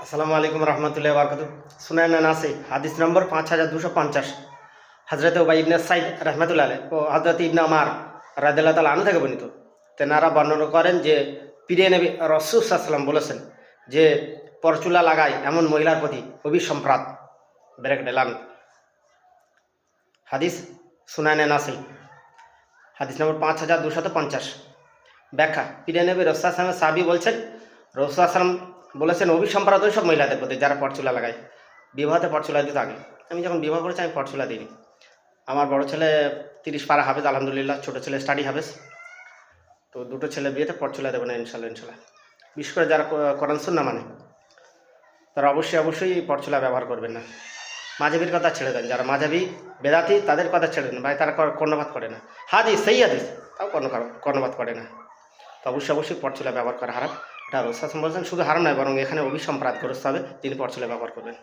আসসালামু আলাইকুম রহমতুল্লাহ বারকাত। সুনান নাসি হাদিস নম্বর 5250 হজরত উবাই ইবনে সাইদ রহমতুল্লাহ আলাইহ ও হজরত ইবনে আমার রাদিয়াল্লাহু তাআলা আনহু থেকে বর্ণিত। তেনারা বর্ণনা করেন যে প্রিয় নবী রাসূল সাল্লাল্লাহু আলাইহি ওয়াসাল্লাম বলেছেন যে পরচুলা লাগায় এমন মহিলার প্রতি অভিসম্প্রাত ব্রেক লান। হাদিস সুনানে নাসি হাদিস নম্বর 5250। ব্যাখ্যা: প্রিয় নবী রাসূল সাল্লাল্লাহু আলাইহি ওয়াসাল্লাম সাহাবী বলছেন, রাসূল সাল্লাল্লাহু আলাইহি ওয়াসাল্লাম বলেছেন অভিসম্প্রাত ওই সব মহিলাদের প্রতি যারা পরচুলা লাগায়। বিবাহতে পরচুলা দিত আগে। আমি যখন বিবাহ করেছি আমি পরচুলা দিইনি। আমার বড় ছেলে 30 পারা হাফেজ আলহামদুলিল্লাহ, ছোটো ছেলে স্টাডি হাফেজ। তো দুটো ছেলে বিয়েতে পরচুলা দেবে না ইনশাল্লাহ। বিশেষ করে যারা কোরআন সুন্নাহ মানে তারা অবশ্যই পরচুলা ব্যবহার করবেন না। মাঝাবির কথা ছেড়ে দেন, যারা মাঝাবি বেদাতি তাদের কথা ছেড়ে দেন ভাই, তারা কর্ণপাত করে না। হাদিস সেই হাদিস তাও কর্ণপাত করে না। তো অবশ্যই পরচুলা ব্যবহার করা হারাম। এটা রাসূল সাল্লাল্লাহু আলাইহি ওয়াসাল্লাম বলছেন, শুধু হারাম নয় বরং এখানে অভিসম্প্রাত গ্রস্ত হবে, তিনি পরচুলা ব্যবহার করবেন।